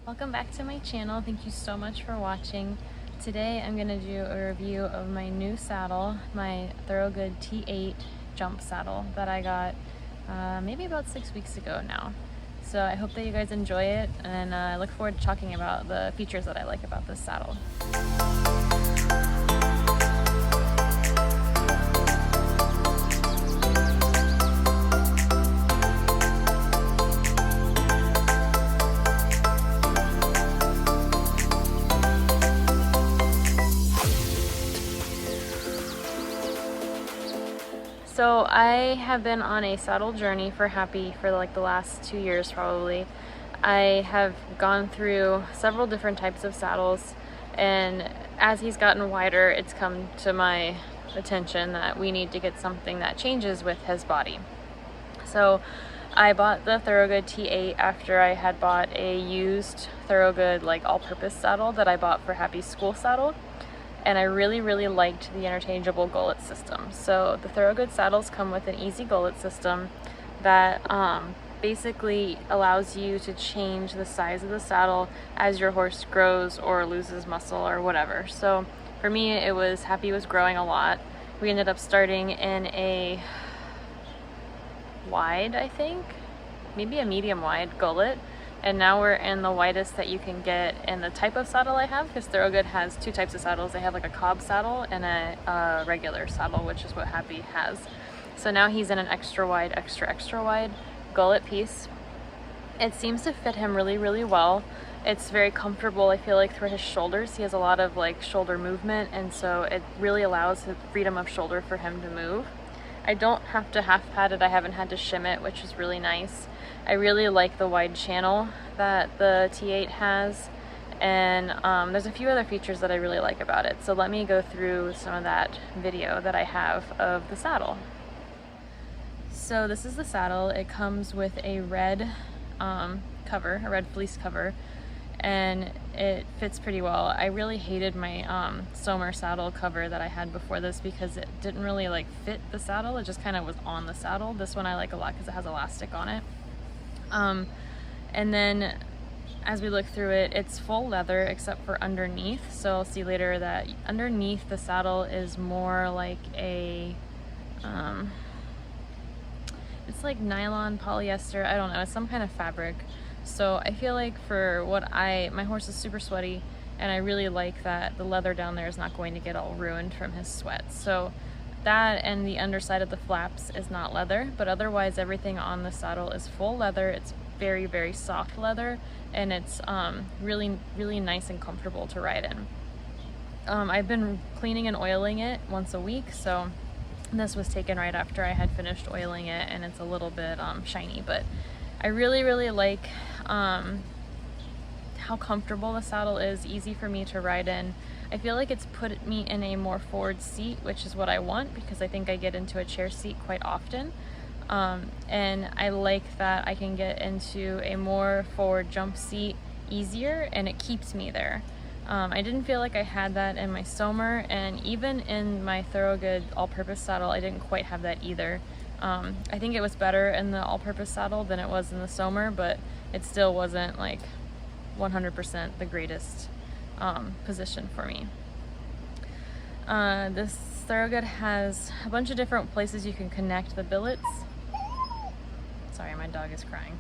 Welcome back to my channel. Thank you so much for watching. Today I'm going to do a review of my new saddle, my Thorowgood T8 Jump saddle that I got maybe about 6 weeks ago now. So I hope that you guys enjoy it, and I look forward to talking about the features that I like about this saddle. So I have been on a saddle journey for Happy for like the last 2 years probably. I have gone through several different types of saddles, and as he's gotten wider, it's come to my attention that we need to get something that changes with his body. So I bought the Thorowgood T8 after I had bought a used Thorowgood like all-purpose saddle that I bought for Happy's school saddle. And I really liked the interchangeable gullet system. So the Thorowgood saddles come with an easy gullet system that basically allows you to change the size of the saddle as your horse grows or loses muscle or whatever. So for me, it was Happy was growing a lot. We ended up starting in a wide, I think, maybe a medium wide gullet. And now we're in the widest that you can get in the type of saddle I have, because Thorowgood has two types of saddles. They have like a cob saddle and a regular saddle, which is what Happy has. So now he's in an extra wide gullet piece. It seems to fit him really well. It's very comfortable, I feel like, through his shoulders. He has a lot of like shoulder movement, and so it really allows the freedom of shoulder for him to move. I don't have to half pad it. I haven't had to shim it, which is really nice. I really like the wide channel that the T8 has, and there's a few other features that I really like about it. So let me go through some of that video that I have of the saddle. So this is the saddle. It comes with a red cover, a red fleece cover, and it fits pretty well. I really hated my Sommer saddle cover that I had before this because it didn't really like fit the saddle. It just kind of was on the saddle. This one I like a lot because it has elastic on it. And then as we look through it, it's full leather except for underneath. So I'll see later that underneath the saddle is more like a it's like nylon, polyester, I don't know, it's some kind of fabric. So I feel like for what my horse is super sweaty, and I really like that the leather down there is not going to get all ruined from his sweat. So that and the underside of the flaps is not leather, but otherwise everything on the saddle is full leather. It's very soft leather, and it's really nice and comfortable to ride in. I've been cleaning and oiling it once a week, so this was taken right after I had finished oiling it, and it's a little bit shiny, but I really like how comfortable the saddle is, easy for me to ride in. I feel like it's put me in a more forward seat, which is what I want because I think I get into a chair seat quite often. And I like that I can get into a more forward jump seat easier, and it keeps me there. I didn't feel like I had that in my Sommer, and even in my Thorowgood all-purpose saddle I didn't quite have that either. I think it was better in the all-purpose saddle than it was in the Sommer, but it still wasn't like 100% the greatest position for me. This Thorowgood has a bunch of different places you can connect the billets. Sorry, my dog is crying.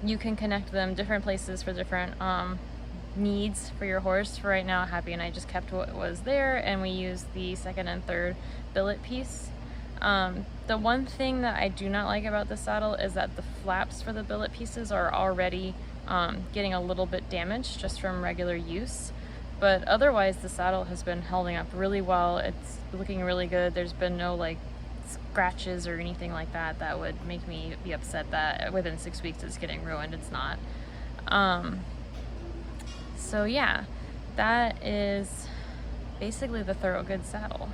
You can connect them different places for different needs for your horse. For right now, Happy and I just kept what was there, and we used the second and third billet piece. The one thing that I do not like about the saddle is that the flaps for the billet pieces are already getting a little bit damaged just from regular use. But otherwise, the saddle has been holding up really well. It's looking really good. There's been no like scratches or anything like that that would make me be upset that within 6 weeks it's getting ruined. It's not. So yeah, that is basically the Thorowgood saddle.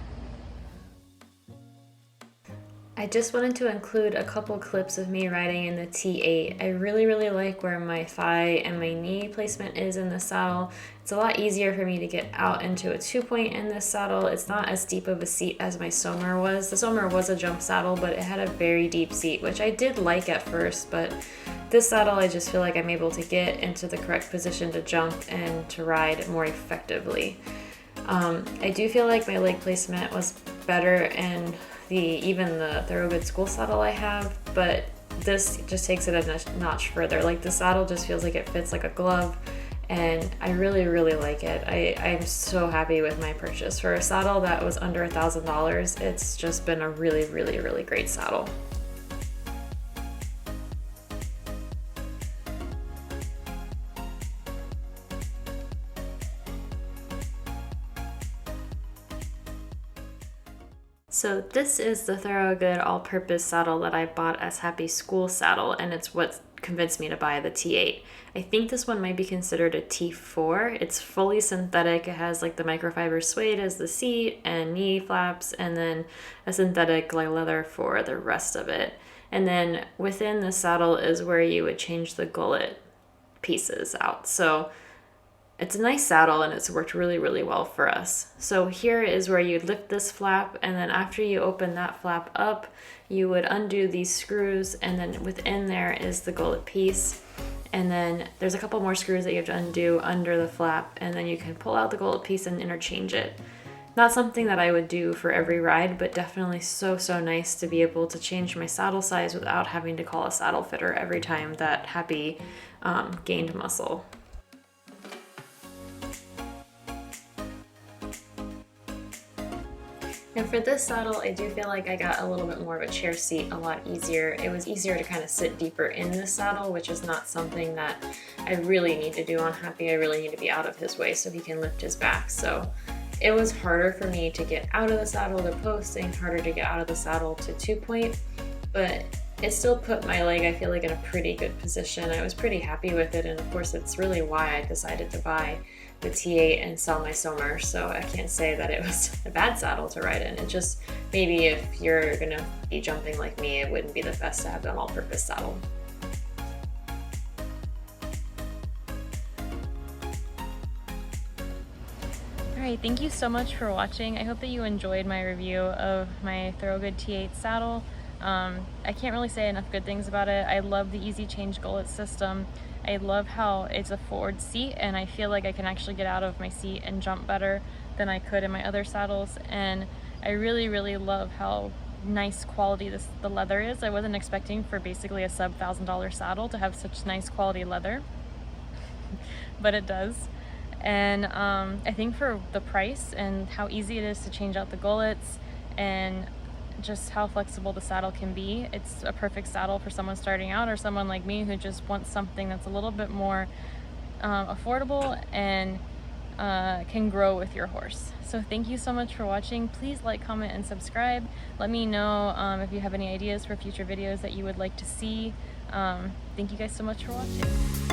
I just wanted to include a couple clips of me riding in the T8. I really like where my thigh and my knee placement is in the saddle. It's a lot easier for me to get out into a 2-point in this saddle. It's not as deep of a seat as my Sommer was. The Sommer was a jump saddle, but it had a very deep seat, which I did like at first, but this saddle I just feel like I'm able to get into the correct position to jump and to ride more effectively. I do feel like my leg placement was better in even the Thorowgood school saddle I have, but this just takes it a notch further. Like the saddle just feels like it fits like a glove, and I really like it. I'm so happy with my purchase. For a saddle that was under $1,000, it's just been a really great saddle. So this is the Thorowgood All Purpose saddle that I bought as Happy School saddle, and it's what convinced me to buy the T8. I think this one might be considered a T4. It's fully synthetic. It has like the microfiber suede as the seat and knee flaps, and then a synthetic like leather for the rest of it. And then within the saddle is where you would change the gullet pieces out. So it's a nice saddle and it's worked really well for us. So here is where you'd lift this flap, and then after you open that flap up, you would undo these screws, and then within there is the gullet piece. And then there's a couple more screws that you have to undo under the flap, and then you can pull out the gullet piece and interchange it. Not something that I would do for every ride, but definitely so nice to be able to change my saddle size without having to call a saddle fitter every time that Happy gained muscle. And for this saddle, I do feel like I got a little bit more of a chair seat a lot easier. It was easier to kind of sit deeper in this saddle, which is not something that I really need to do on Happy. I really need to be out of his way so he can lift his back. So it was harder for me to get out of the saddle to posting, harder to get out of the saddle to 2-point, but it still put my leg, I feel like, in a pretty good position. I was pretty happy with it, and of course it's really why I decided to buy the T8 and sell my Sommer, so I can't say that it was a bad saddle to ride in. It just, maybe if you're gonna be jumping like me, it wouldn't be the best to have an all-purpose saddle. Alright, thank you so much for watching. I hope that you enjoyed my review of my Thorowgood T8 saddle. I can't really say enough good things about it. I love the easy change gullet system. I love how it's a forward seat, and I feel like I can actually get out of my seat and jump better than I could in my other saddles. And I really love how nice quality the leather is. I wasn't expecting for basically a sub $1,000 saddle to have such nice quality leather, but it does. And I think for the price and how easy it is to change out the gullets and just how flexible the saddle can be, it's a perfect saddle for someone starting out or someone like me who just wants something that's a little bit more affordable and can grow with your horse. So thank you so much for watching. Please like, comment, and subscribe. Let me know if you have any ideas for future videos that you would like to see. Thank you guys so much for watching.